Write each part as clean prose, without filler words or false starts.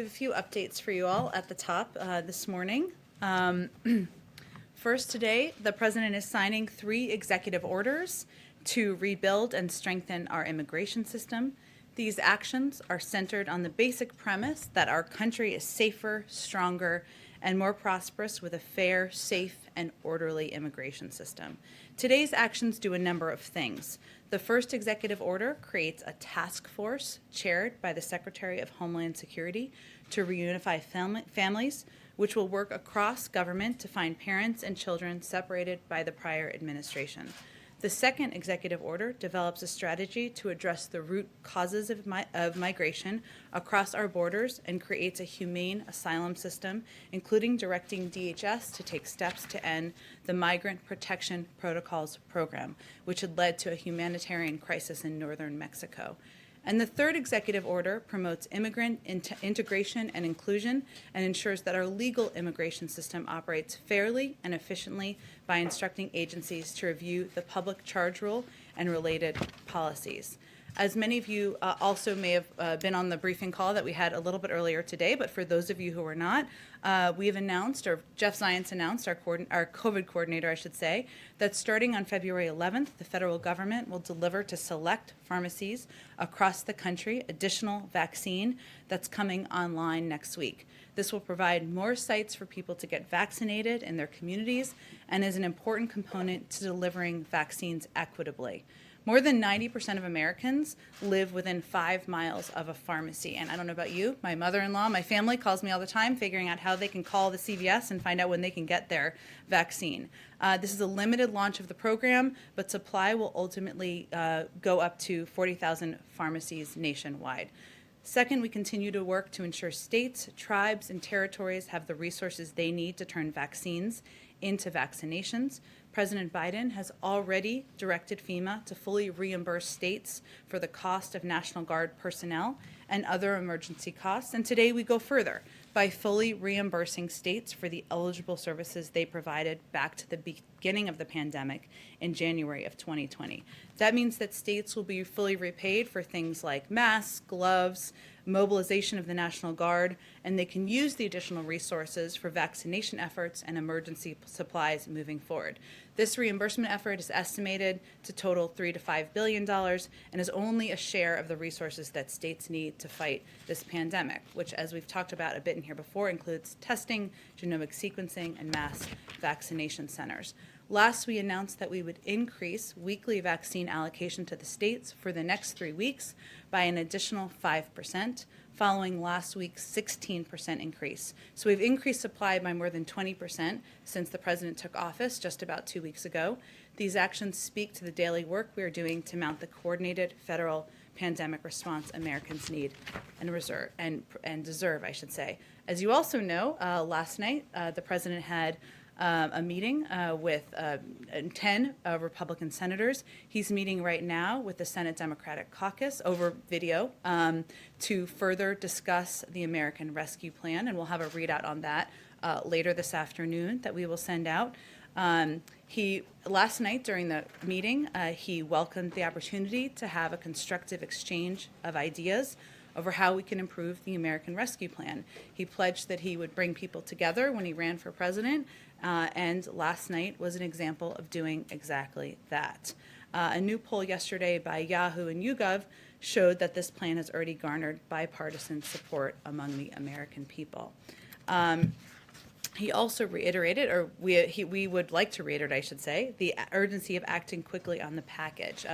we have a few updates for you all at the top this morning. First today, the President is signing 3 executive orders to rebuild and strengthen our immigration system. These actions are centered on the basic premise that our country is safer, stronger, and more prosperous with a fair, safe, and orderly immigration system. Today's actions do a number of things. The first executive order creates a task force chaired by the Secretary of Homeland Security to reunify families, which will work across government to find parents and children separated by the prior administration. The second executive order develops a strategy to address the root causes of migration across our borders and creates a humane asylum system, including directing DHS to take steps to end the Migrant Protection Protocols program, which had led to a humanitarian crisis in northern Mexico. And the third executive order promotes immigrant integration and inclusion and ensures that our legal immigration system operates fairly and efficiently by instructing agencies to review the public charge rule and related policies. As many of you also may have been on the briefing call that we had a little bit earlier today, but for those of you who were not, we have announced, or Jeff Zients announced, our COVID coordinator, I should say, that starting on February 11th, the federal government will deliver to select pharmacies across the country additional vaccine that's coming online next week. This will provide more sites for people to get vaccinated in their communities and is an important component to delivering vaccines equitably. More than 90% of Americans live within 5 miles of a pharmacy. And I don't know about you, my mother-in-law, my family calls me all the time figuring out how they can call the CVS and find out when they can get their vaccine. This is a limited launch of the program, but supply will ultimately go up to 40,000 pharmacies nationwide. Second, we continue to work to ensure states, tribes, and territories have the resources they need to turn vaccines into vaccinations. President Biden has already directed FEMA to fully reimburse states for the cost of National Guard personnel and other emergency costs. And today we go further by fully reimbursing states for the eligible services they provided back to the beginning of the pandemic in January of 2020. That means that states will be fully repaid for things like masks, gloves, mobilization of the National Guard, and they can use the additional resources for vaccination efforts and emergency supplies moving forward. This reimbursement effort is estimated to total $3 to $5 billion and is only a share of the resources that states need to fight this pandemic, which, as we've talked about a bit in here before, includes testing, genomic sequencing, and mass vaccination centers. Last, we announced that we would increase weekly vaccine allocation to the states for the next 3 weeks by an additional 5%, following last week's 16% increase. So we've increased supply by more than 20% since the president took office just about 2 weeks ago. These actions speak to the daily work we are doing to mount the coordinated federal pandemic response Americans need and deserve, I should say. As you also know, last night the president had a meeting with 10 Republican senators. He's meeting right now with the Senate Democratic Caucus over video to further discuss the American Rescue Plan, and we'll have a readout on that later this afternoon that we will send out. Last night during the meeting, he welcomed the opportunity to have a constructive exchange of ideas over how we can improve the American Rescue Plan. He pledged that he would bring people together when he ran for president, and last night was an example of doing exactly that. A new poll yesterday by Yahoo and YouGov showed that this plan has already garnered bipartisan support among the American people. He also reiterated, or we would like to reiterate, I should say, the urgency of acting quickly on the package.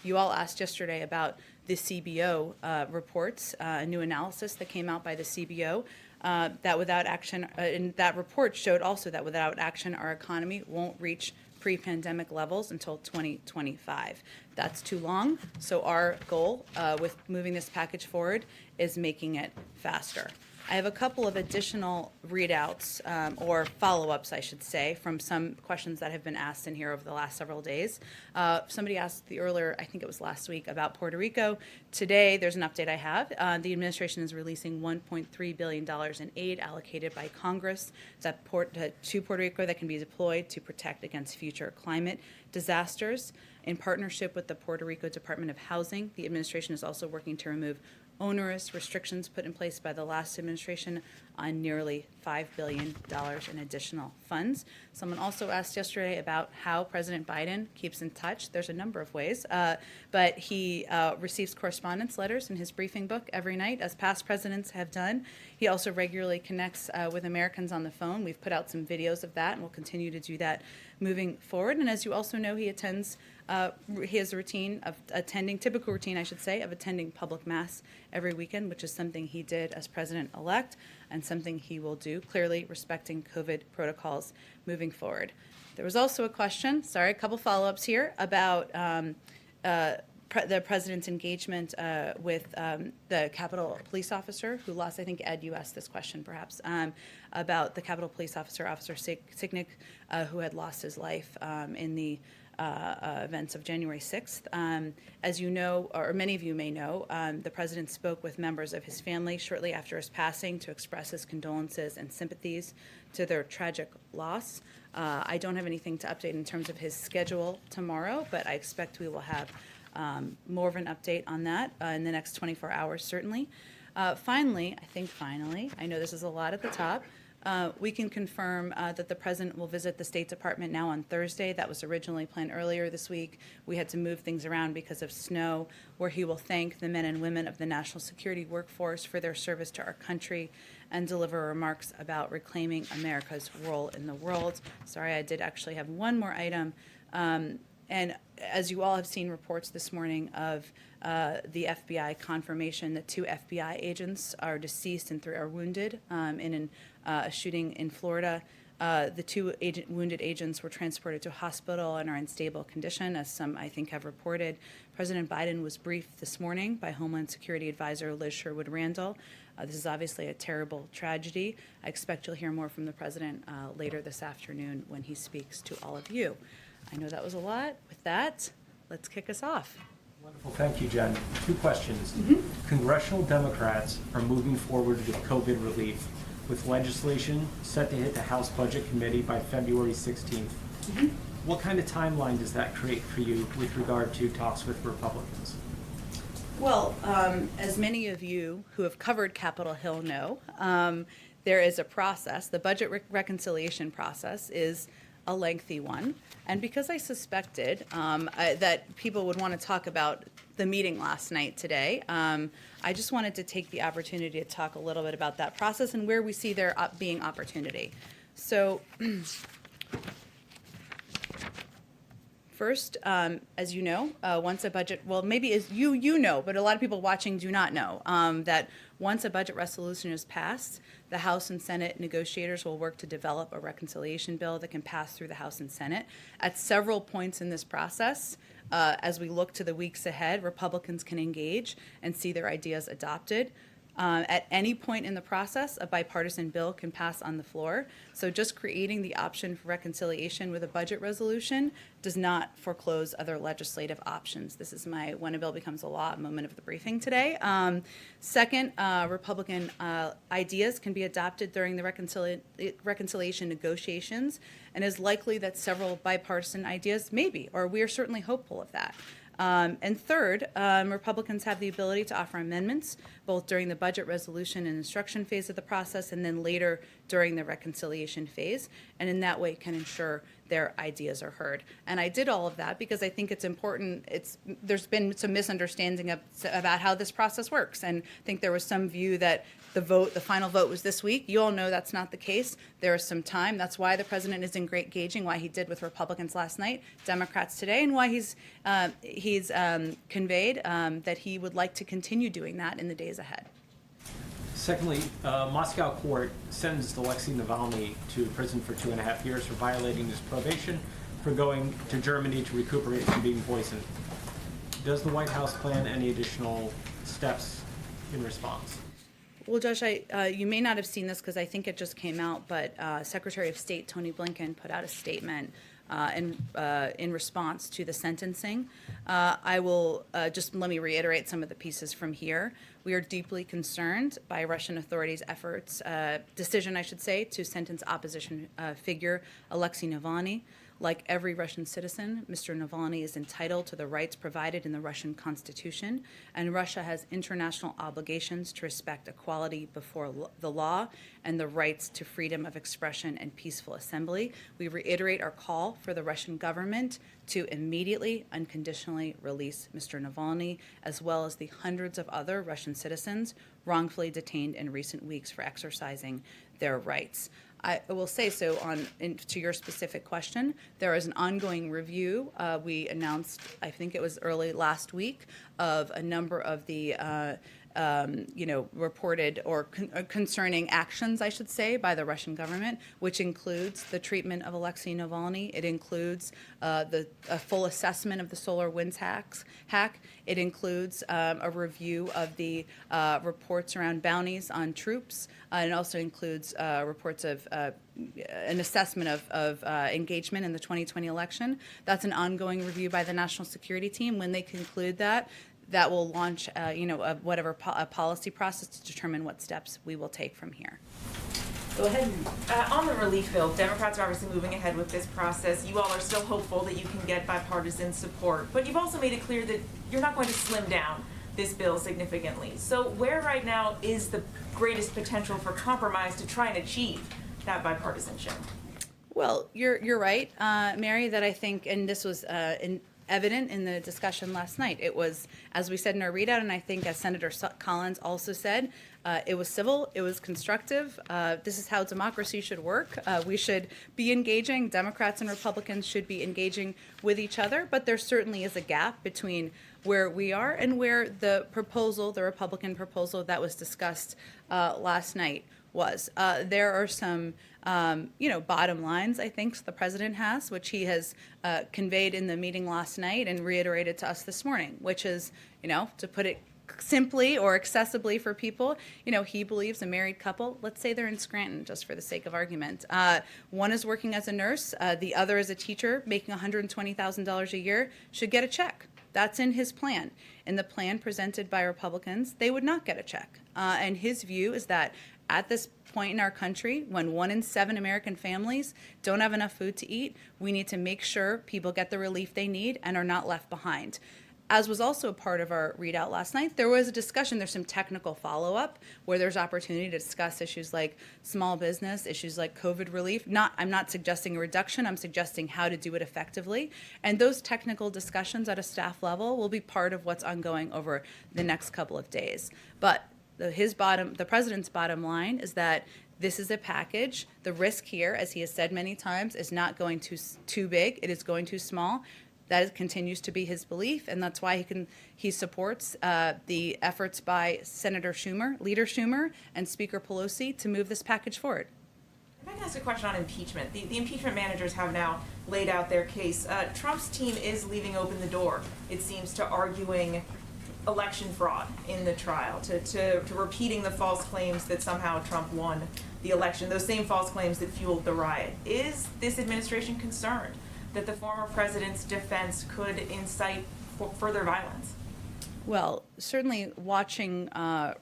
You all asked yesterday about the CBO reports, a new analysis that came out by the CBO, that without action, and that report showed also that without action, our economy won't reach pre-pandemic levels until 2025. That's too long, so our goal with moving this package forward is making it faster. I have a couple of additional readouts or follow-ups, I should say, from some questions that have been asked in here over the last several days. Somebody asked earlier, I think it was last week, about Puerto Rico. Today, there's an update I have. The administration is releasing $1.3 billion in aid allocated by Congress to Puerto Rico that can be deployed to protect against future climate disasters. In partnership with the Puerto Rico Department of Housing, the administration is also working to remove onerous restrictions put in place by the last administration on nearly $5 billion in additional funds. Someone also asked yesterday about how President Biden keeps in touch. There's a number of ways, but he receives correspondence letters in his briefing book every night, as past presidents have done. He also regularly connects with Americans on the phone. We've put out some videos of that, and we'll continue to do that moving forward. And as you also know, he has a routine of attending, typical routine, I should say, of attending public mass every weekend, which is something he did as president-elect and something he will do, clearly respecting COVID protocols moving forward. There was also a question, a couple follow-ups here, about the president's engagement with the Capitol Police officer who lost, I think, Ed, you asked this question perhaps, about the Capitol Police officer, Officer Sicknick, who had lost his life in the events of January 6th. As you know, or many of you may know, the president spoke with members of his family shortly after his passing to express his condolences and sympathies to their tragic loss. I don't have anything to update in terms of his schedule tomorrow, but I expect we will have more of an update on that in the next 24 hours, certainly. Finally, I know this is a lot at the top, we can confirm that the president will visit the State Department now on Thursday. That was originally planned earlier this week. We had to move things around because of snow, where he will thank the men and women of the national security workforce for their service to our country and deliver remarks about reclaiming America's role in the world. Sorry, I did actually have one more item. And as you all have seen reports this morning of the FBI confirmation that 2 FBI agents are deceased and 3 are wounded in a shooting in Florida. The 2 wounded agents were transported to a hospital and are in stable condition, as some, I think, have reported. President Biden was briefed this morning by Homeland Security Advisor Liz Sherwood Randall. This is obviously a terrible tragedy. I expect you'll hear more from the president later this afternoon when he speaks to all of you. I know that was a lot. With that, let's kick us off. Wonderful. Thank you, Jen. 2 questions. Congressional Democrats are moving forward with COVID relief, with legislation set to hit the House Budget Committee by February 16th. What kind of timeline does that create for you with regard to talks with Republicans? Well, as many of you who have covered Capitol Hill know, there is a process. The budget reconciliation process is a lengthy one. And because I suspected that people would want to talk about the meeting last night today, I just wanted to take the opportunity to talk a little bit about that process and where we see there being opportunity. So first, as you know, once a budget, well, maybe as you know, but a lot of people watching do not know, that once a budget resolution is passed, the House and Senate negotiators will work to develop a reconciliation bill that can pass through the House and Senate. At several points in this process, as we look to the weeks ahead, Republicans can engage and see their ideas adopted. At any point in the process, a bipartisan bill can pass on the floor. So just creating the option for reconciliation with a budget resolution does not foreclose other legislative options. This is my when a bill becomes a law moment of the briefing today. Second, Republican ideas can be adopted during the reconciliation negotiations, and is likely that several bipartisan ideas may be, or we are certainly hopeful of that. And third, Republicans have the ability to offer amendments both during the budget resolution and instruction phase of the process and then later during the reconciliation phase, and in that way can ensure their ideas are heard. And I did all of that because I think it's important. There's been some misunderstanding about how this process works, and I think there was some view that the final vote was this week. You all know that's not the case. There is some time. That's why the president is engaging, why he did with Republicans last night, Democrats today, and why he's conveyed that he would like to continue doing that in the days ahead. Secondly, Moscow court sentenced Alexei Navalny to prison for 2.5 years for violating his probation for going to Germany to recuperate from being poisoned. Does the White House plan any additional steps in response? Well, Josh, you may not have seen this because I think it just came out, but Secretary of State Tony Blinken put out a statement in response to the sentencing. I will just let me reiterate some of the pieces from here. We are deeply concerned by Russian authorities' decision, I should say, to sentence opposition figure Alexei Navalny. Like every Russian citizen, Mr. Navalny is entitled to the rights provided in the Russian Constitution, and Russia has international obligations to respect equality before the law and the rights to freedom of expression and peaceful assembly. We reiterate our call for the Russian government to immediately, unconditionally release Mr. Navalny, as well as the hundreds of other Russian citizens wrongfully detained in recent weeks for exercising their rights. I will say so to your specific question. There is an ongoing review. We announced, I think it was early last week, of a number of the reported or concerning actions, I should say, by the Russian government, which includes the treatment of Alexei Navalny. It includes a full assessment of the SolarWinds hack. It includes a review of the reports around bounties on troops. And it also includes reports of an assessment of engagement in the 2020 election. That's an ongoing review by the National Security Team. When they conclude that will launch, a policy process to determine what steps we will take from here. Go ahead. On the relief bill, Democrats are obviously moving ahead with this process. You all are still hopeful that you can get bipartisan support, but you've also made it clear that you're not going to slim down this bill significantly. So where right now is the greatest potential for compromise to try and achieve that bipartisanship? Well, you're right, Mary, that I think, and this was evident in the discussion last night. It was, as we said in our readout, and I think as Senator Collins also said, it was civil, it was constructive. This is how democracy should work. We should be engaging. Democrats and Republicans should be engaging with each other, but there certainly is a gap between where we are and where the Republican proposal that was discussed last night was. There are some bottom lines, I think, the president has, which he has conveyed in the meeting last night and reiterated to us this morning, which is, to put it simply or accessibly for people, he believes a married couple, let's say they're in Scranton, just for the sake of argument. One is working as a nurse, the other is a teacher making $120,000 a year, should get a check. That's in his plan. In the plan presented by Republicans, they would not get a check. And his view is that at this point in our country, when 1 in 7 American families don't have enough food to eat, we need to make sure people get the relief they need and are not left behind. As was also a part of our readout last night, there was a discussion, there's some technical follow-up where there's opportunity to discuss issues like small business, issues like COVID relief. I'm not suggesting a reduction, I'm suggesting how to do it effectively. And those technical discussions at a staff level will be part of what's ongoing over the next couple of days. But the president's bottom line is that this is a package. The risk here, as he has said many times, is not going too big. It is going too small. That continues to be his belief, and that's why he supports the efforts by Leader Schumer, and Speaker Pelosi to move this package forward. If I can ask a question on impeachment. The impeachment managers have now laid out their case. Trump's team is leaving open the door, it seems, to arguing election fraud in the trial, to repeating the false claims that somehow Trump won the election, those same false claims that fueled the riot. Is this administration concerned that the former president's defense could incite further violence? Well, certainly watching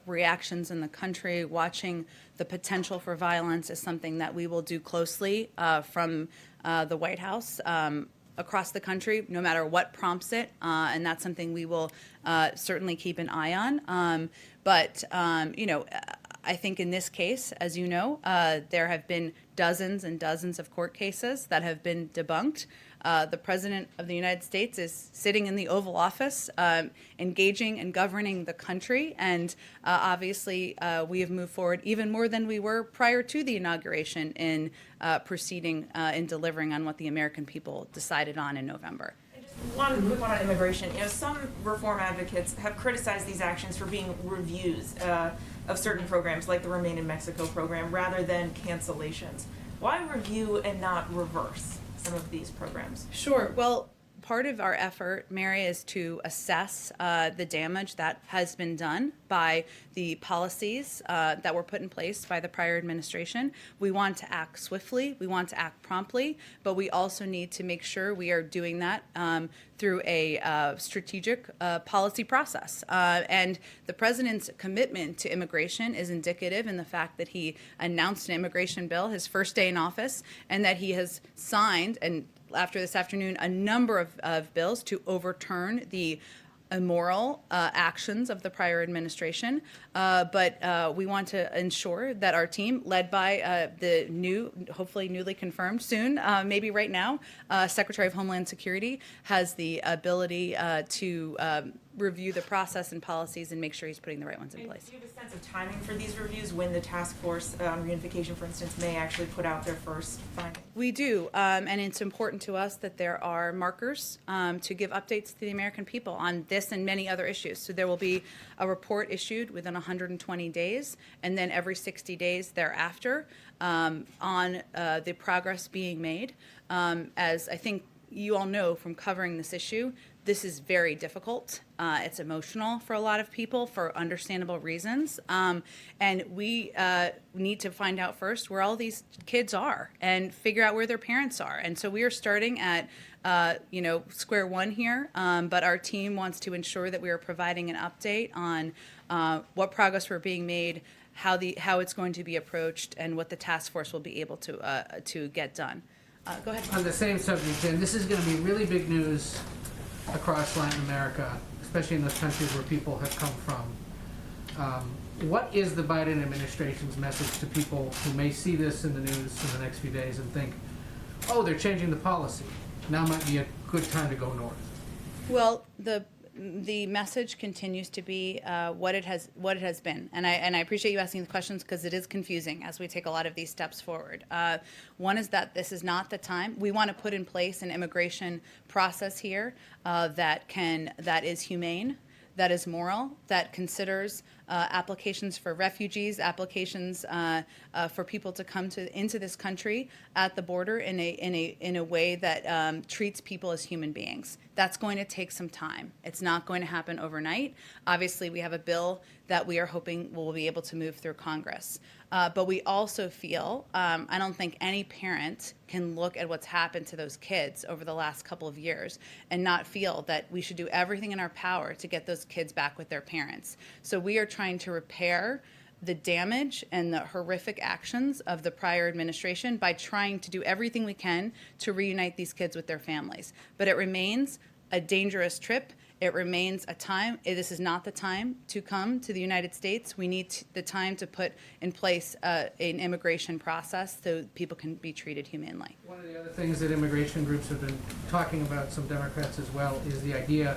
reactions in the country, watching the potential for violence is something that we will do closely from the White House across the country, no matter what prompts it, and that's something we will certainly keep an eye on. But I think in this case, as you know, there have been dozens and dozens of court cases that have been debunked. The President of the United States is sitting in the Oval Office, engaging and governing the country, and obviously we have moved forward even more than we were prior to the inauguration in proceeding and delivering on what the American people decided on in November. One quick one on immigration. Some reform advocates have criticized these actions for being reviews of certain programs, like the Remain in Mexico program, rather than cancellations. Why review and not reverse some of these programs? Sure. Well, part of our effort, Mary, is to assess the damage that has been done by the policies that were put in place by the prior administration. We want to act swiftly, we want to act promptly, but we also need to make sure we are doing that through a strategic policy process. And the president's commitment to immigration is indicative in the fact that he announced an immigration bill his first day in office, and that he has signed, and after this afternoon, a number of bills to overturn the immoral actions of the prior administration. But we want to ensure that our team, led by the new, hopefully newly confirmed soon, maybe right now, Secretary of Homeland Security, has the ability to review the process and policies and make sure he's putting the right ones in place. Do you have a sense of timing for these reviews, when the task force on reunification, for instance, may actually put out their first findings? We do, and it's important to us that there are markers to give updates to the American people on this and many other issues. So there will be a report issued within 120 days, and then every 60 days thereafter on the progress being made. As I think you all know from covering this issue, this is very difficult. It's emotional for a lot of people for understandable reasons. And we need to find out first where all these kids are and figure out where their parents are. And so we are starting at square one here, but our team wants to ensure that we are providing an update on what progress we're being made, how it's going to be approached, and what the task force will be able to get done. Go ahead. On the same subject, Jen, this is going to be really big news across Latin America, especially in those countries where people have come from. What is the Biden administration's message to people who may see this in the news in the next few days and think, oh, they're changing the policy, now might be a good time to go north? Well, the message continues to be what it has been, and I appreciate you asking the questions because it is confusing as we take a lot of these steps forward. One is that this is not the time. We want to put in place an immigration process here that is humane, that is moral, that considers applications for refugees, applications for people to come into this country at the border in a way that treats people as human beings. That's going to take some time. It's not going to happen overnight. Obviously, we have a bill that we are hoping will be able to move through Congress. But we also feel, I don't think any parent can look at what's happened to those kids over the last couple of years and not feel that we should do everything in our power to get those kids back with their parents. So we are trying to repair the damage and the horrific actions of the prior administration by trying to do everything we can to reunite these kids with their families. But it remains a dangerous trip. It remains a time. This is not the time to come to the United States. We need the time to put in place an immigration process so people can be treated humanely. One of the other things that immigration groups have been talking about, some Democrats as well, is the idea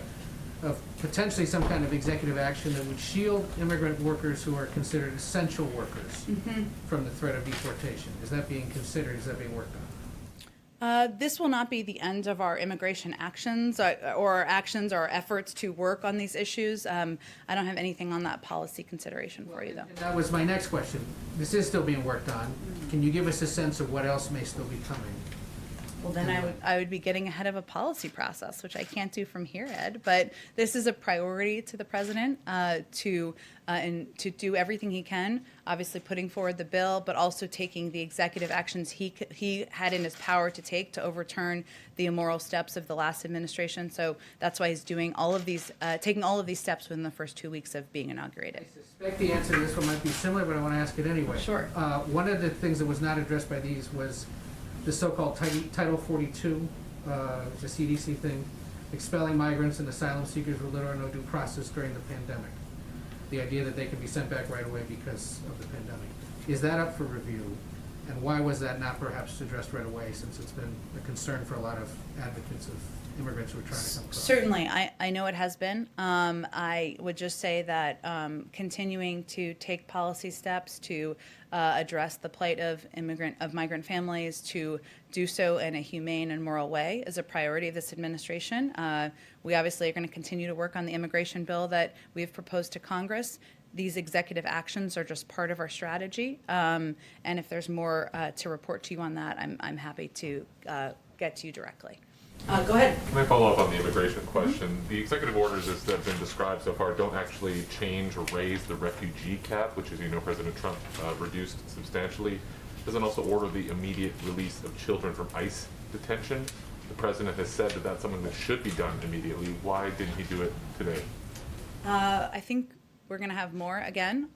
of potentially some kind of executive action that would shield immigrant workers who are considered essential workers from the threat of deportation. Is that being considered? Is that being worked on? This will not be the end of our immigration actions or efforts to work on these issues. I don't have anything on that policy consideration for you, though. And that was my next question. This is still being worked on. Can you give us a sense of what else may still be coming? Well, then I would be getting ahead of a policy process, which I can't do from here, Ed. But this is a priority to the president to do everything he can, obviously putting forward the bill, but also taking the executive actions he had in his power to take to overturn the immoral steps of the last administration. So that's why he's doing all of these, taking all of these steps within the first 2 weeks of being inaugurated. I suspect the answer to this one might be similar, but I want to ask it anyway. Sure. One of the things that was not addressed by these was the so-called Title 42, the CDC thing, expelling migrants and asylum seekers with little or no due process during the pandemic. The idea that they can be sent back right away because of the pandemic. Is that up for review? And why was that not perhaps addressed right away, since it's been a concern for a lot of advocates of immigrants who are trying to come across? Certainly, I know it has been. I would just say that continuing to take policy steps to address the plight of migrant families, to do so in a humane and moral way, is a priority of this administration. We obviously are going to continue to work on the immigration bill that we've proposed to Congress. These executive actions are just part of our strategy, and if there's more to report to you on that, I'm happy to get to you directly. Go ahead. Can I follow up on the immigration question? The executive orders that have been described so far don't actually change or raise the refugee cap, which, as you know, President Trump reduced substantially. Doesn't also order the immediate release of children from ICE detention. The president has said that that's something that should be done immediately. Why didn't he do it today? I think we're going to have more again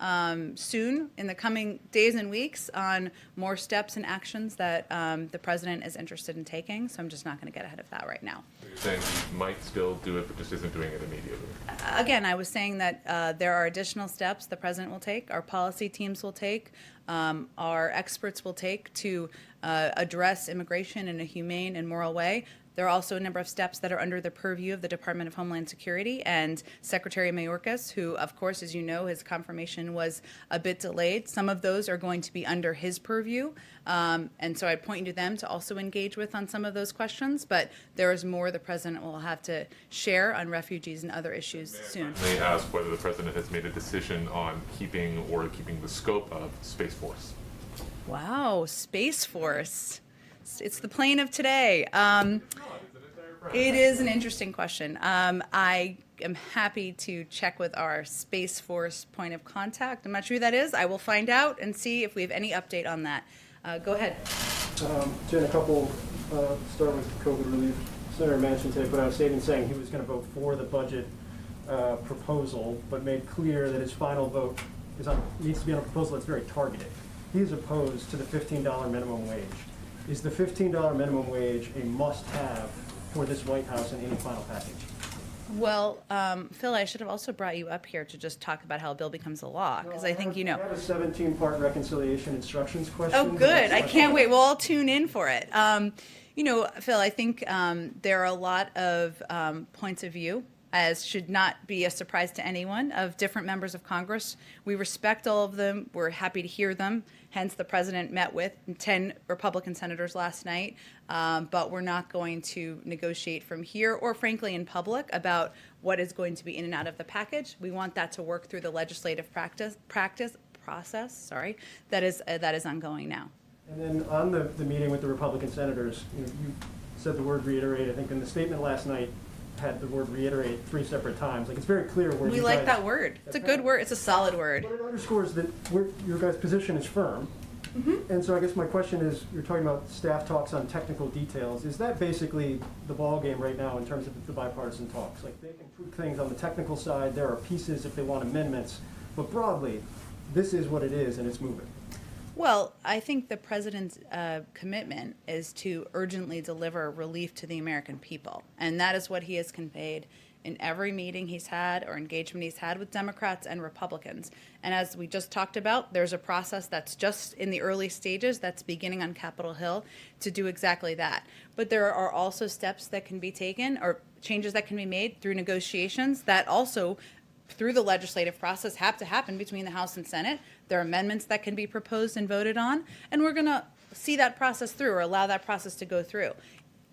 soon in the coming days and weeks on more steps and actions that the president is interested in taking. So I'm just not going to get ahead of that right now. You're saying he might still do it, but just isn't doing it immediately. Again, I was saying that there are additional steps the president will take, our policy teams will take, our experts will take to address immigration in a humane and moral way. There are also a number of steps that are under the purview of the Department of Homeland Security and Secretary Mayorkas, who, of course, as you know, his confirmation was a bit delayed. Some of those are going to be under his purview, and so I'd point you to them to also engage with on some of those questions, but there is more the president will have to share on refugees and other issues soon. May I ask whether the president has made a decision on keeping the scope of Space Force? Wow, Space Force. It's the plane of today. It is an interesting question. I am happy to check with our Space Force point of contact. I'm not sure who that is. I will find out and see if we have any update on that. Go ahead. Jen, a couple, start with COVID relief. Senator Manchin today put out a statement saying he was going to vote for the budget proposal, but made clear that his final vote needs to be on a proposal that's very targeted. He is opposed to the $15 minimum wage. Is the $15 minimum wage a must-have for this White House in any final package? Well, Phil, I should have also brought you up here to just talk about how a bill becomes a law, because I think you know. I have a 17-part reconciliation instructions question. Oh, good. I can't wait. We'll all tune in for it. You know, Phil, I think there are a lot of points of view, as should not be a surprise to anyone, of different members of Congress. We respect all of them. We're happy to hear them. Hence, the president met with 10 Republican senators last night. But we're not going to negotiate from here or, frankly, in public about what is going to be in and out of the package. We want that to work through the legislative process. That is ongoing now. And then on the meeting with the Republican senators, you said the word reiterate. I think in the statement last night had the word reiterate 3 separate times. Like, it's very clear where we like that word. It's a good word. It's a solid word. But it underscores that your guys' position is firm. Mm-hmm. And so I guess my question is, you're talking about staff talks on technical details. Is that basically the ball game right now in terms of the bipartisan talks? Like, they can tweak things on the technical side. There are pieces if they want amendments. But broadly, this is what it is, and it's moving. Well, I think the president's commitment is to urgently deliver relief to the American people. And that is what he has conveyed in every meeting he's had or engagement he's had with Democrats and Republicans. And as we just talked about, there's a process that's just in the early stages that's beginning on Capitol Hill to do exactly that. But there are also steps that can be taken or changes that can be made through negotiations that also through the legislative process have to happen between the House and Senate. There are amendments that can be proposed and voted on, and we're going to see that process through or allow that process to go through.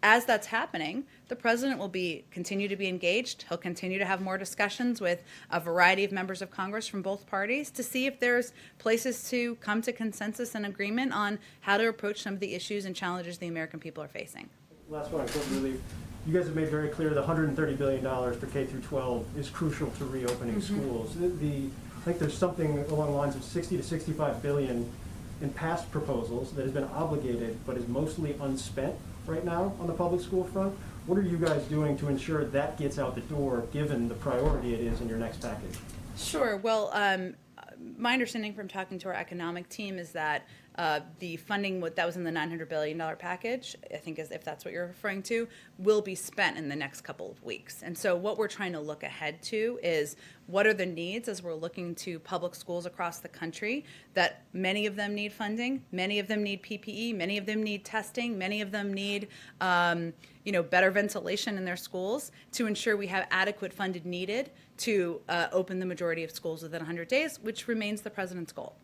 As that's happening, the president will continue to be engaged. He'll continue to have more discussions with a variety of members of Congress from both parties to see if there's places to come to consensus and agreement on how to approach some of the issues and challenges the American people are facing. Last one, I quote relief. You guys have made very clear the $130 billion for K through 12 is crucial to reopening schools. I think there's something along the lines of 60 to 65 billion in past proposals that has been obligated but is mostly unspent right now on the public school front. What are you guys doing to ensure that gets out the door, given the priority it is in your next package? Sure. Well, my understanding from talking to our economic team is that the funding that was in the $900 billion package, I think if that's what you're referring to, will be spent in the next couple of weeks. And so what we're trying to look ahead to is what are the needs as we're looking to public schools across the country, that many of them need funding, many of them need PPE, many of them need testing, many of them need better ventilation in their schools to ensure we have adequate funded needed to open the majority of schools within 100 days, which remains the president's goal.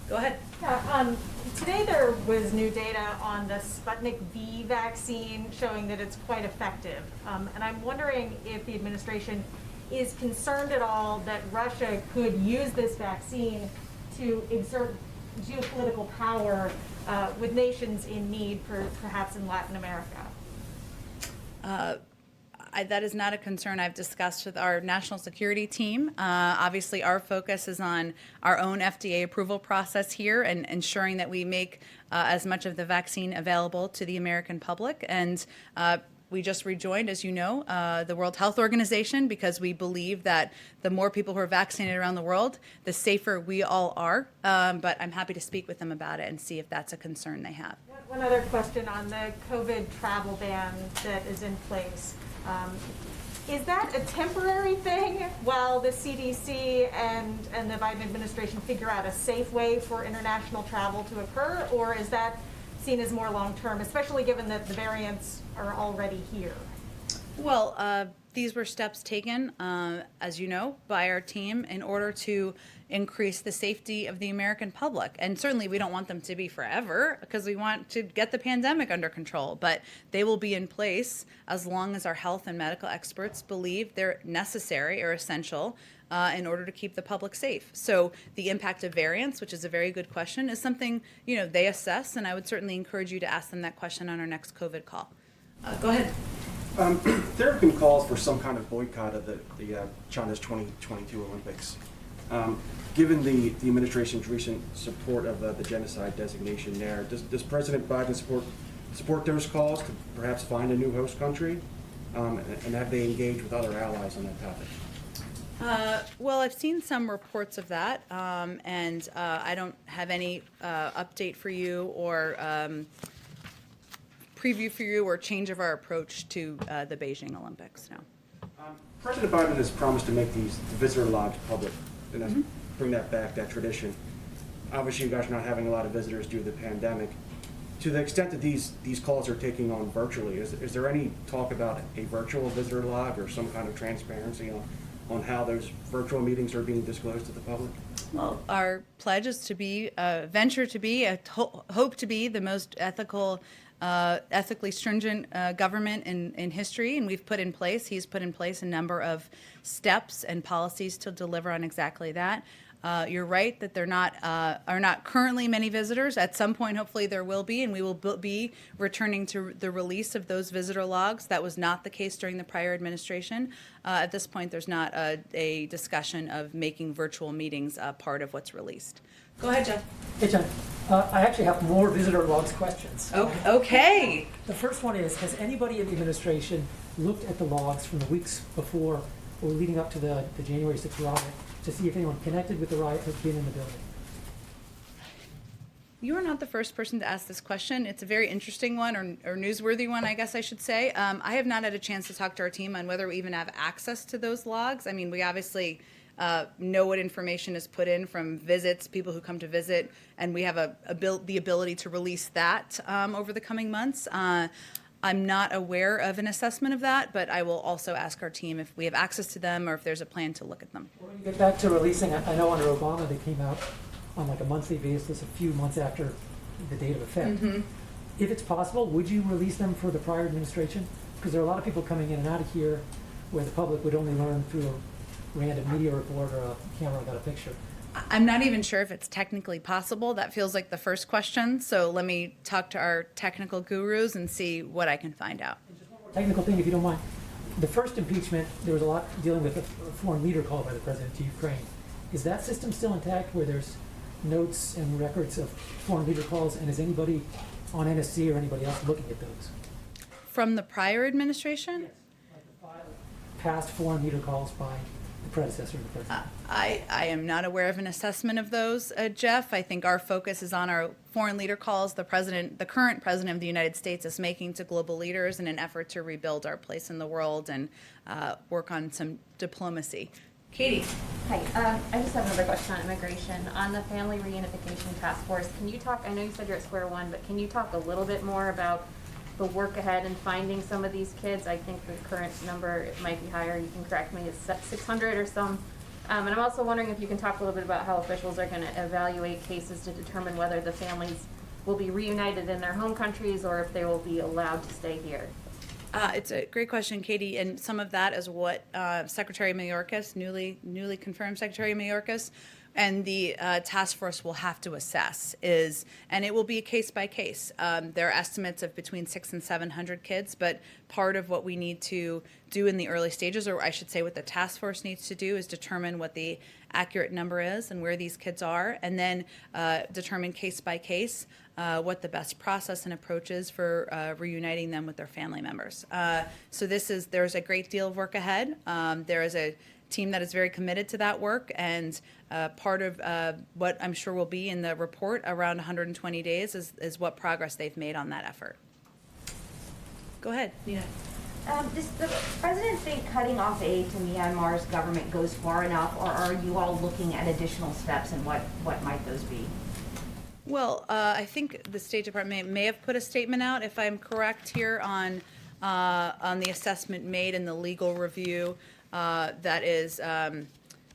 Go ahead. Yeah, today there was new data on the Sputnik V vaccine showing that it's quite effective. And I'm wondering if the administration is concerned at all that Russia could use this vaccine to exert geopolitical power with nations in need, perhaps in Latin America. That is not a concern I've discussed with our national security team. Obviously, our focus is on our own FDA approval process here and ensuring that we make as much of the vaccine available to the American public. And we just rejoined, as you know, the World Health Organization because we believe that the more people who are vaccinated around the world, the safer we all are. But I'm happy to speak with them about it and see if that's a concern they have. One other question on the COVID travel ban that is in place. Is that a temporary thing while the CDC and the Biden administration figure out a safe way for international travel to occur, or is that seen as more long-term, especially given that the variants are already here? Well, these were steps taken, as you know, by our team in order to increase the safety of the American public. And certainly we don't want them to be forever because we want to get the pandemic under control. But they will be in place as long as our health and medical experts believe they're necessary or essential in order to keep the public safe. So the impact of variants, which is a very good question, is something, you know, they assess. And I would certainly encourage you to ask them that question on our next COVID call. Go ahead. There have been calls for some kind of boycott of the China's 2022 Olympics. Given the administration's recent support of the genocide designation there, does President Biden support those calls to perhaps find a new host country? And have they engaged with other allies on that topic? Well, I've seen some reports of that, and I don't have any update for you or preview for you or change of our approach to the Beijing Olympics. No. President Biden has promised to make the visitor logs public and bring that back, that tradition. Obviously, you guys are not having a lot of visitors due to the pandemic. To the extent that these calls are taking on virtually, is there any talk about a virtual visitor log or some kind of transparency on how those virtual meetings are being disclosed to the public? Well, our pledge is to be, venture to be, hope to be the most ethically stringent government in history, and he's put in place a number of steps and policies to deliver on exactly that. You're right that there are not currently many visitors. At some point, hopefully there will be, and we will be returning to the release of those visitor logs. That was not the case during the prior administration. At this point, there's not a discussion of making virtual meetings part of what's released. Go ahead, Jeff. Hey, Jen. I actually have more visitor logs questions. Okay. The first one is, has anybody in the administration looked at the logs from the weeks before or leading up to the January 6th riot to see if anyone connected with the riot has been in the building? You are not the first person to ask this question. It's a very interesting one, or newsworthy one, I guess I should say. I have not had a chance to talk to our team on whether we even have access to those logs. I mean, we obviously know what information is put in from visits, people who come to visit, and we have the ability to release that over the coming months. I'm not aware of an assessment of that, but I will also ask our team if we have access to them or if there's a plan to look at them. When you get back to releasing, I know under Obama they came out on like a monthly basis a few months after the date of effect. Mm-hmm. If it's possible, would you release them for the prior administration? Because there are a lot of people coming in and out of here where the public would only learn through a random media report or a camera got a picture. I'm not even sure if it's technically possible. That feels like the first question. So let me talk to our technical gurus and see what I can find out. And just one more technical thing, if you don't mind. The first impeachment, there was a lot dealing with a foreign leader call by the president to Ukraine. Is that system still intact where there's notes and records of foreign leader calls, and is anybody on NSC or anybody else looking at those? From the prior administration? Yes, like the file past foreign leader calls by the predecessor of the president. I am not aware of an assessment of those, Jeff. I think our focus is on our foreign leader calls the current president of the United States is making to global leaders in an effort to rebuild our place in the world and work on some diplomacy. Katie. Hi, I just have another question on immigration. On the Family Reunification Task Force, can you talk, I know you said you're at square one, but can you talk a little bit more about the work ahead in finding some of these kids? I think the current number, it might be higher, you can correct me, it's 600 or some. And I'm also wondering if you can talk a little bit about how officials are going to evaluate cases to determine whether the families will be reunited in their home countries or if they will be allowed to stay here. It's a great question, Katie, and some of that is what Secretary Mayorkas, newly confirmed Secretary Mayorkas, And the task force will have to assess is, and it will be a case by case. There are estimates of between 600 and 700 kids, but part of what we need to do in the early stages, or I should say what the task force needs to do, is determine what the accurate number is and where these kids are, and then determine case by case what the best process and approach is for reuniting them with their family members. So there's a great deal of work ahead. There is a team that is very committed to that work, and part of what I'm sure will be in the report around 120 days is what progress they've made on that effort. Go ahead, Nina. Does the president think cutting off aid to Myanmar's government goes far enough, or are you all looking at additional steps, and what might those be? Well, I think the State Department may have put a statement out, if I'm correct here, on the assessment made in the legal review that is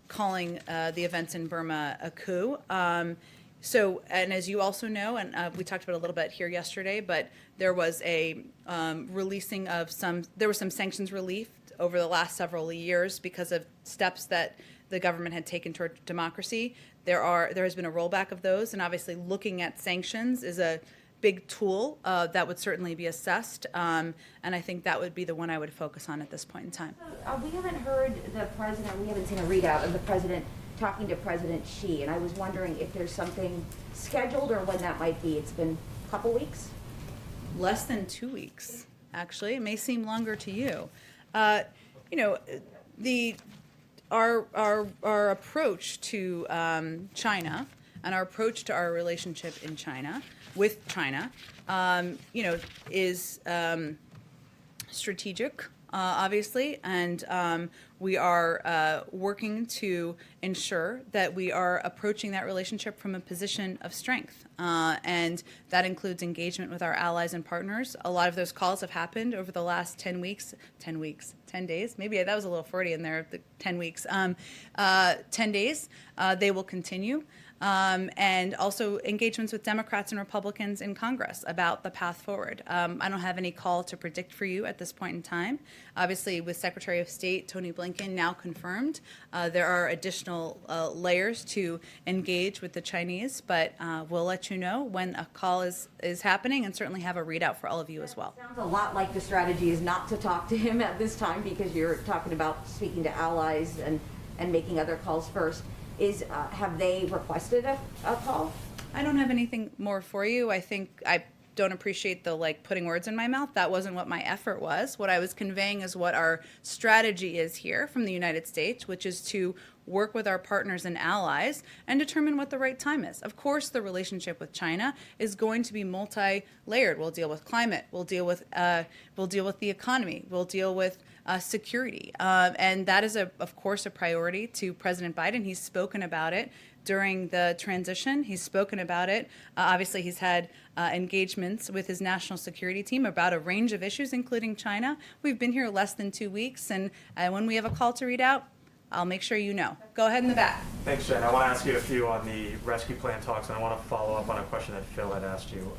calling the events in Burma a coup. So, and as you also know, and we talked about it a little bit here yesterday, but there was a there was some sanctions relief over the last several years because of steps that the government had taken toward democracy. There has been a rollback of those, and obviously looking at sanctions is a big tool that would certainly be assessed, and I think that would be the one I would focus on at this point in time. We haven't heard the president, we haven't seen a readout of the president talking to President Xi, and I was wondering if there's something scheduled or when that might be. It's been a couple weeks? Less than 2 weeks, actually. It may seem longer to you. Our approach to China and our approach to our relationship in China with China, is strategic, obviously, and we are working to ensure that we are approaching that relationship from a position of strength, and that includes engagement with our allies and partners. A lot of those calls have happened over the last 10 days. Maybe that was a little Freudian there, the 10 weeks. 10 days, they will continue. And also engagements with Democrats and Republicans in Congress about the path forward. I don't have any call to predict for you at this point in time. Obviously, with Secretary of State Tony Blinken now confirmed, there are additional layers to engage with the Chinese, but we'll let you know when a call is happening, and certainly have a readout for all of you as well. Sounds a lot like the strategy is not to talk to him at this time, because you're talking about speaking to allies and making other calls first. Have they requested a call? I don't have anything more for you. I think I don't appreciate the putting words in my mouth. That wasn't what my effort was. What I was conveying is what our strategy is here from the United States, which is to work with our partners and allies and determine what the right time is. Of course, the relationship with China is going to be multi-layered. We'll deal with climate. We'll deal with the economy. We'll deal with security, and that is of course a priority to President Biden. He's spoken about it during the transition. He's spoken about it. Obviously, he's had engagements with his national security team about a range of issues, including China. We've been here less than 2 weeks, and when we have a call to read out, I'll make sure you know. Go ahead in the back. Thanks, Jen. I want to ask you a few on the rescue plan talks, and I want to follow up on a question that Phil had asked you.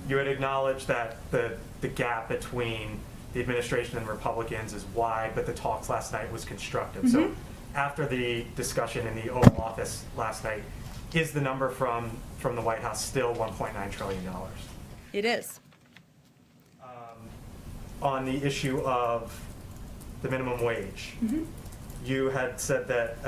You had acknowledged that the gap between the administration and Republicans is wide, but the talks last night was constructive. Mm-hmm. So after the discussion in the Oval Office last night, is the number from the White House still $1.9 trillion? It is. On the issue of the minimum wage, mm-hmm. you had said that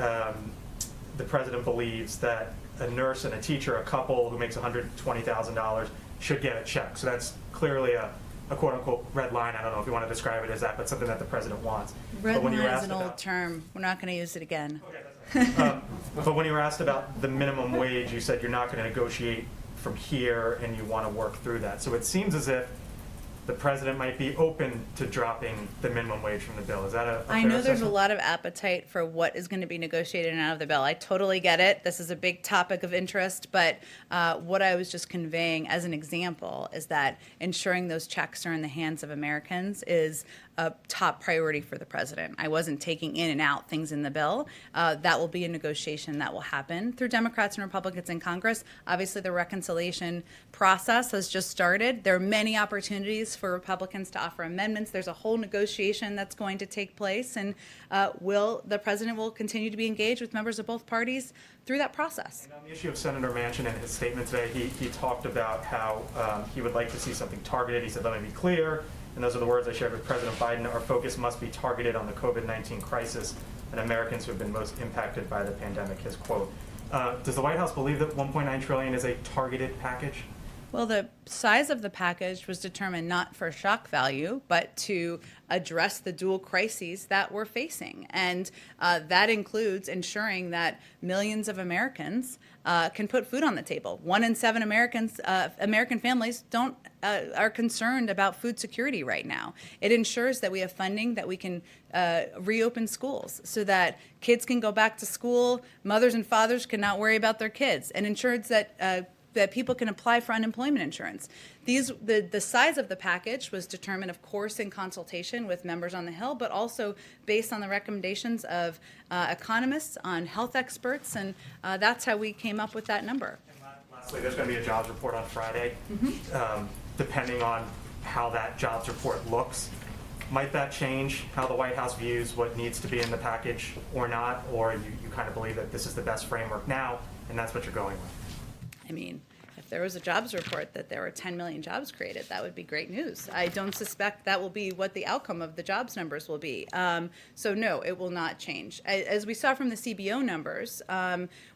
the president believes that a nurse and a teacher, a couple who makes $120,000, should get a check. So that's clearly a quote-unquote red line. I don't know if you want to describe it as that, but something that the president wants. Red line is an old term. We're not going to use it again. Okay, that's but when you were asked about the minimum wage, you said you're not going to negotiate from here and you want to work through that. So it seems as if the president might be open to dropping the minimum wage from the bill. Is that a fair I know there's a assessment? lot of appetite for what is going to be negotiated and out of the bill. I totally get it. This is a big topic of interest, but what I was just conveying as an example is that ensuring those checks are in the hands of Americans is a top priority for the president. I wasn't taking in and out things in the bill. That will be a negotiation that will happen through Democrats and Republicans in Congress. Obviously, the reconciliation process has just started. There are many opportunities for Republicans to offer amendments. There's a whole negotiation that's going to take place, and the president will continue to be engaged with members of both parties through that process. And on the issue of Senator Manchin and his statement today, he talked about how he would like to see something targeted. He said, let me be clear, and those are the words I shared with President Biden, our focus must be targeted on the COVID-19 crisis and Americans who have been most impacted by the pandemic, his quote. Does the White House believe that $1.9 trillion is a targeted package? Well, the size of the package was determined not for shock value, but to address the dual crises that we're facing. And that includes ensuring that millions of Americans can put food on the table. 1 in 7 American families are concerned about food security right now. It ensures that we have funding that we can reopen schools so that kids can go back to school, mothers and fathers can not worry about their kids, and ensures that that people can apply for unemployment insurance. The size of the package was determined, of course, in consultation with members on the Hill, but also based on the recommendations of economists, on health experts, and that's how we came up with that number. And lastly, there's going to be a jobs report on Friday. Depending on how that jobs report looks, might that change how the White House views what needs to be in the package or not? Or you kind of believe that this is the best framework now, and that's what you're going with? I mean, if there was a jobs report that there were 10 million jobs created, that would be great news. I don't suspect that will be what the outcome of the jobs numbers will be. So no, it will not change. As we saw from the CBO numbers,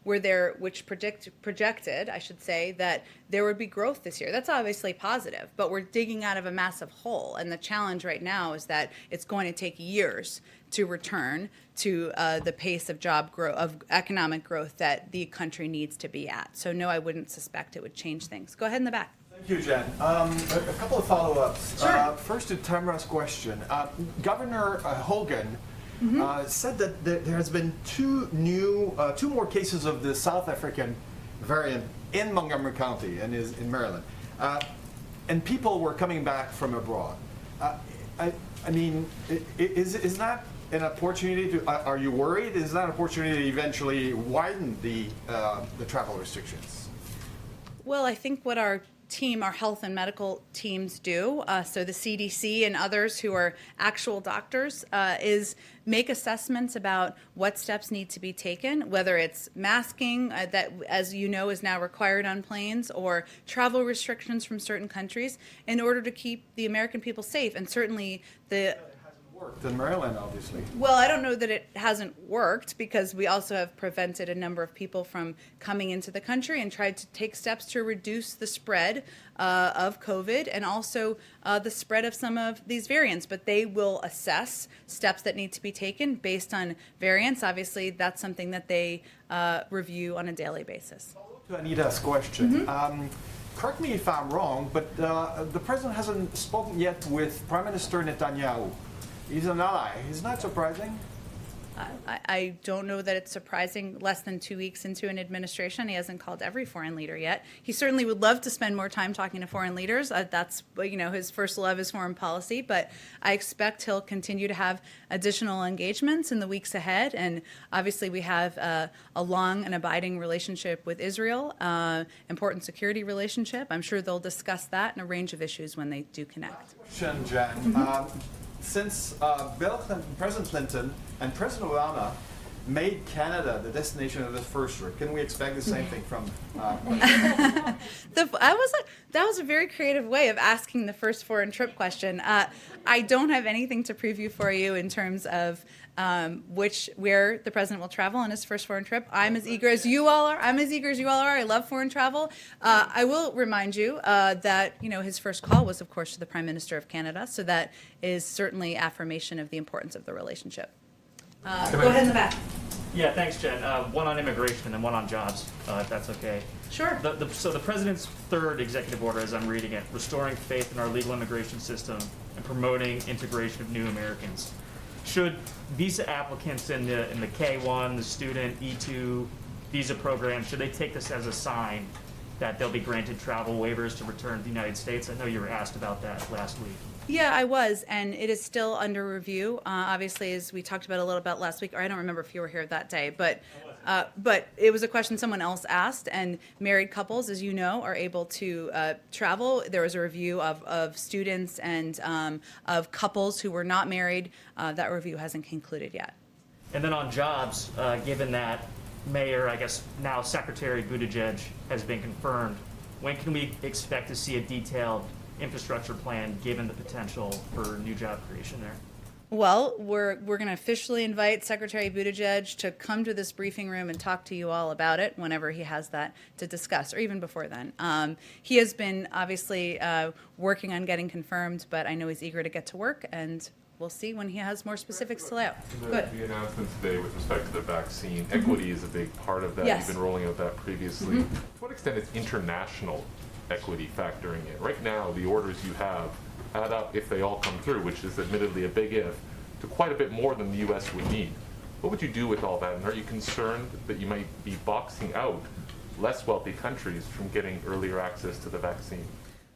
which projected, I should say, that there would be growth this year. That's obviously positive, but we're digging out of a massive hole. And the challenge right now is that it's going to take years to return to the pace of economic growth that the country needs to be at. So no, I wouldn't suspect it would change things. Go ahead in the back. Thank you, Jen. A couple of follow-ups. Sure. First to Tamara's question. Governor Hogan said that there has been two more cases of the South African variant in Montgomery County and is in Maryland. And people were coming back from abroad. I mean, is that an opportunity to, are you worried? Is that an opportunity to eventually widen the travel restrictions? Well, I think what our health and medical teams do, so the CDC and others who are actual doctors, is make assessments about what steps need to be taken, whether it's masking, that, as you know, is now required on planes, or travel restrictions from certain countries in order to keep the American people safe. And certainly Worked in Maryland, obviously. Well, I don't know that it hasn't worked, because we also have prevented a number of people from coming into the country and tried to take steps to reduce the spread of COVID and also the spread of some of these variants. But they will assess steps that need to be taken based on variants. Obviously, that's something that they review on a daily basis. To Anita's question. Correct me if I'm wrong, but the president hasn't spoken yet with Prime Minister Netanyahu. He's an ally. Isn't that surprising? I don't know that it's surprising. Less than 2 weeks into an administration, he hasn't called every foreign leader yet. He certainly would love to spend more time talking to foreign leaders. That's, his first love is foreign policy. But I expect he'll continue to have additional engagements in the weeks ahead. And obviously, we have a long and abiding relationship with Israel, important security relationship. I'm sure they'll discuss that and a range of issues when they do connect. Question, Jen. Since President Clinton and President Obama made Canada the destination of the first trip, can we expect the same thing from That was a very creative way of asking the first foreign trip question. I don't have anything to preview for you in terms of where the president will travel on his first foreign trip. I'm as eager as you all are. I love foreign travel. I will remind you that his first call was, of course, to the Prime Minister of Canada. So that is certainly affirmation of the importance of the relationship. Go ahead in the back. Yeah, thanks, Jen. One on immigration and one on jobs, if that's okay. Sure. So the president's third executive order, as I'm reading it, restoring faith in our legal immigration system and promoting integration of new Americans. Should visa applicants in the K-1, the student E-2 visa program, should they take this as a sign that they'll be granted travel waivers to return to the United States? I know you were asked about that last week. Yeah, I was, and it is still under review. Obviously, as we talked about a little bit last week, or I don't remember if you were here that day, but But it was a question someone else asked, and married couples, as you know, are able to travel. There was a review of students and of couples who were not married. That review hasn't concluded yet. And then on jobs, given that Mayor, I guess now Secretary Buttigieg has been confirmed, when can we expect to see a detailed infrastructure plan given the potential for new job creation there? Well, we're going to officially invite Secretary Buttigieg to come to this briefing room and talk to you all about it whenever he has that to discuss, or even before then. He has been obviously working on getting confirmed, but I know he's eager to get to work, and we'll see when he has more specifics to lay out. The announcement today with respect to the vaccine, equity is a big part of that. Yes. You've been rolling out that previously. To what extent is international equity factoring in? Right now, the orders you have add up, if they all come through, which is admittedly a big if, to quite a bit more than the U.S. would need. What would you do with all that? And are you concerned that you might be boxing out less wealthy countries from getting earlier access to the vaccine?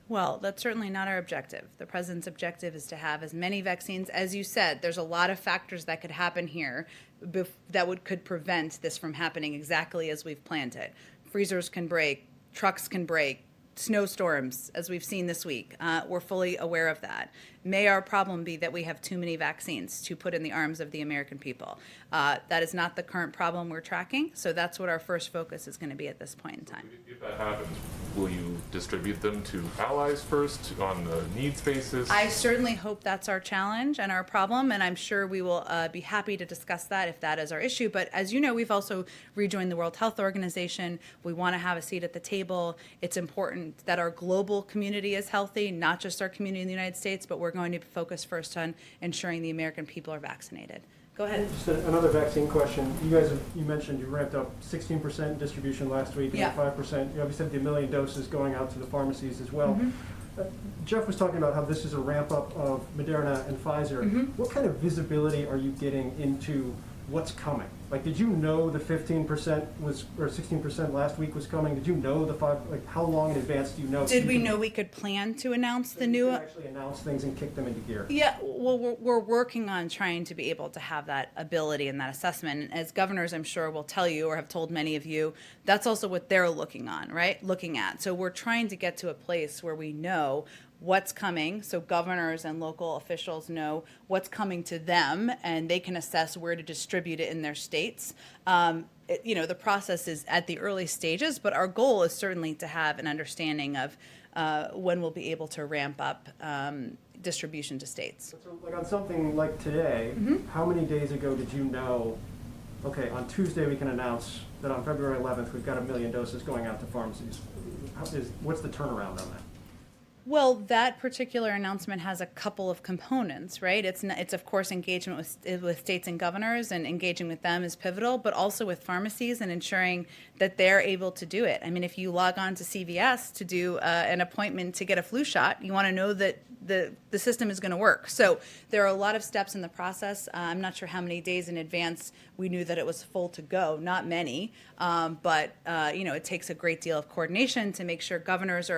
Well, that's certainly not our objective. The president's objective is to have as many vaccines. As you said, there's a lot of factors that could happen here that could prevent this from happening exactly as we've planned it. Freezers can break, trucks can break, snowstorms, as we've seen this week. We're fully aware of that. May our problem be that we have too many vaccines to put in the arms of the American people. That is not the current problem we're tracking, so that's what our first focus is going to be at this point in time. If that happens, will you distribute them to allies first on the needs basis? I certainly hope that's our challenge and our problem, and I'm sure we will be happy to discuss that if that is our issue. But as you know, we've also rejoined the World Health Organization. We want to have a seat at the table. It's important that our global community is healthy, not just our community in the United States, but we're going to focus first on ensuring the American people are vaccinated. Go ahead. Just another vaccine question. You mentioned you ramped up 16% distribution last week, and 5%. You obviously had the 1 million doses going out to the pharmacies as well. Jeff was talking about how this is a ramp up of Moderna and Pfizer. What kind of visibility are you getting into what's coming? Like, did you know the 15% was, or 16% last week was coming? Did you know the 5, like, how long in advance do you know? Did we know we could plan to announce the new? Actually announce things and kick them into gear. Yeah, well, we're working on trying to be able to have that ability and that assessment. And as governors, I'm sure, will tell you, or have told many of you, that's also what they're looking at. So we're trying to get to a place where we know what's coming, so governors and local officials know what's coming to them, and they can assess where to distribute it in their states. The process is at the early stages, but our goal is certainly to have an understanding of when we'll be able to ramp up distribution to states. So, like, on something like today, how many days ago did you know, okay, on Tuesday we can announce that on February 11th we've got 1 million doses going out to pharmacies? What's the turnaround on that? Well, that particular announcement has a couple of components, right? It's of course engagement with states and governors, and engaging with them is pivotal, but also with pharmacies and ensuring that they're able to do it. I mean, if you log on to CVS to do an appointment to get a flu shot, you want to know that the system is going to work. So there are a lot of steps in the process. I'm not sure how many days in advance we knew that it was full to go. Not many, but it takes a great deal of coordination to make sure governors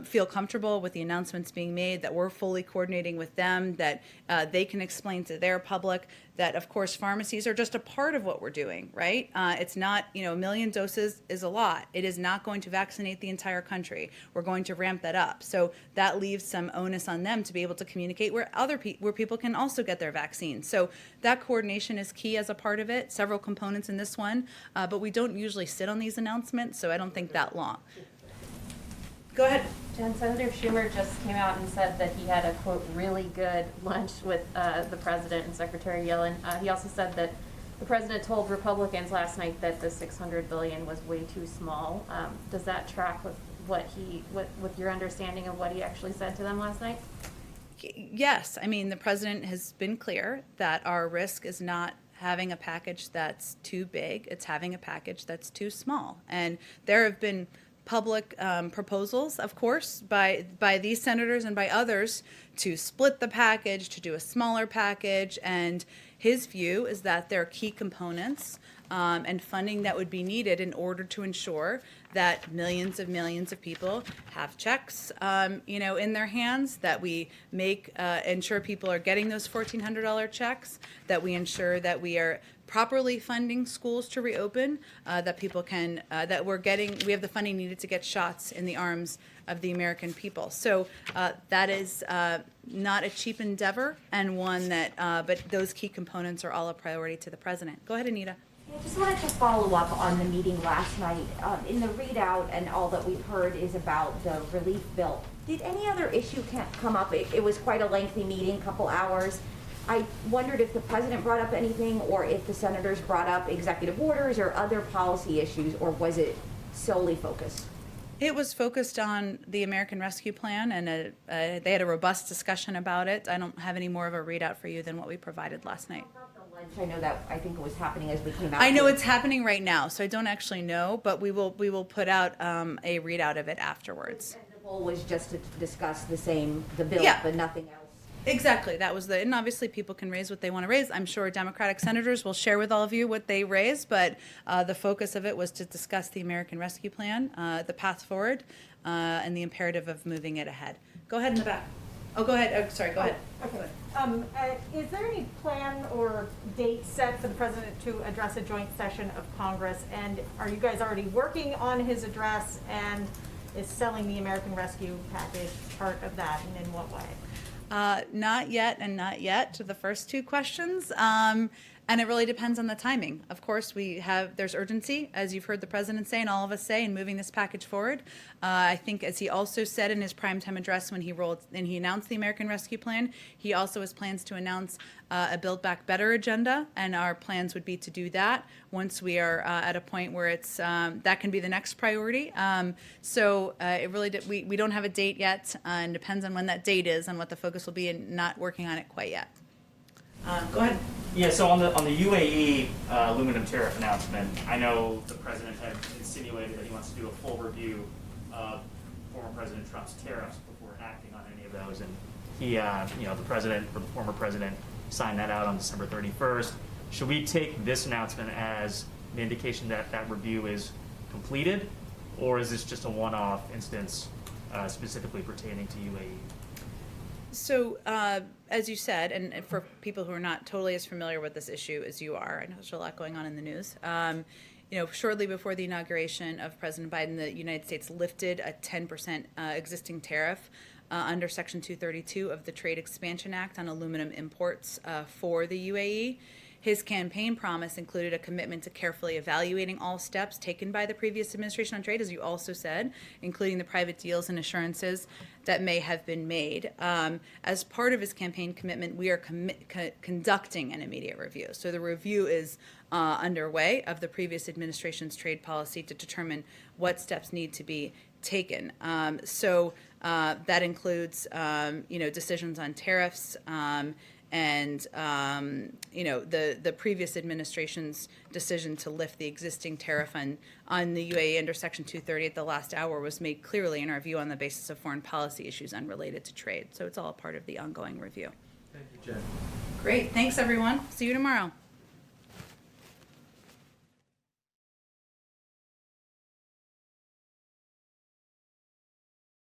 feel comfortable with the announcements being made, that we're fully coordinating with them, that they can explain to their public that, of course, pharmacies are just a part of what we're doing, right? It's not, 1 million doses is a lot. It is not going to vaccinate the entire country. We're going to ramp that up. So that leaves some onus on them to be able to communicate where where people can also get their vaccine. So that coordination is key as a part of it, several components in this one, but we don't usually sit on these announcements, so I don't think that long. Go ahead. Jen, Senator Schumer just came out and said that he had a, quote, really good lunch with the president and Secretary Yellen. He also said that the president told Republicans last night that the $600 billion was way too small. Does that track with with your understanding of what he actually said to them last night? Yes. I mean, the president has been clear that our risk is not having a package that's too big. It's having a package that's too small. And there have been public proposals, of course, by these senators and by others to split the package, to do a smaller package, and his view is that there are key components and funding that would be needed in order to ensure that millions of people have checks, in their hands, that we ensure people are getting those $1,400 checks, that we ensure that we are properly funding schools to reopen, that people can, we have the funding needed to get shots in the arms of the American people. So that is not a cheap endeavor, and one that, but those key components are all a priority to the president. Go ahead, Anita. I just wanted to follow up on the meeting last night. In the readout, and all that we've heard is about the relief bill. Did any other issue come up? It was quite a lengthy meeting, couple hours. I wondered if the president brought up anything, or if the senators brought up executive orders or other policy issues, or was it solely focused? It was focused on the American Rescue Plan, and they had a robust discussion about it. I don't have any more of a readout for you than what we provided last night. I know that, I think it was happening as we came out. I know it's happening right now, so I don't actually know, but we will put out a readout of it afterwards. And the goal was just to discuss the bill, Yeah. but nothing else. Exactly, that was and obviously people can raise what they want to raise. I'm sure Democratic senators will share with all of you what they raise, but the focus of it was to discuss the American Rescue Plan, the path forward, and the imperative of moving it ahead. Go ahead in the back. Oh, go ahead. Oh, sorry, go ahead. Okay. Is there any plan or date set for the president to address a joint session of Congress? And are you guys already working on his address? And is selling the American Rescue Package part of that, and in what way? Not yet and not yet to the first two questions. And it really depends on the timing. Of course, there's urgency, as you've heard the president say and all of us say, in moving this package forward. I think, as he also said in his primetime address when he announced the American Rescue Plan, he also has plans to announce a Build Back Better agenda, and our plans would be to do that once we are at a point where it's that can be the next priority. So it really we don't have a date yet, and depends on when that date is and what the focus will be, and not working on it quite yet. Go ahead. Yeah, so on the UAE aluminum tariff announcement, I know the president had insinuated that he wants to do a full review of former President Trump's tariffs before acting on any of those, and he, the president, or the former president, signed that out on December 31st. Should we take this announcement as an indication that that review is completed, or is this just a one-off instance specifically pertaining to UAE? So, as you said, and for people who are not totally as familiar with this issue as you are, I know there's a lot going on in the news. Shortly before the inauguration of President Biden, the United States lifted a 10% existing tariff under Section 232 of the Trade Expansion Act on aluminum imports for the UAE. His campaign promise included a commitment to carefully evaluating all steps taken by the previous administration on trade, as you also said, including the private deals and assurances that may have been made. As part of his campaign commitment, we are conducting an immediate review. So the review is underway of the previous administration's trade policy to determine what steps need to be taken. So that includes, decisions on tariffs, and the previous administration's decision to lift the existing tariff on the UAE under Section 230 at the last hour was made clearly in our view on the basis of foreign policy issues unrelated to trade. So it's all a part of the ongoing review. Thank you, Jen. Great. Thanks, everyone. See you tomorrow.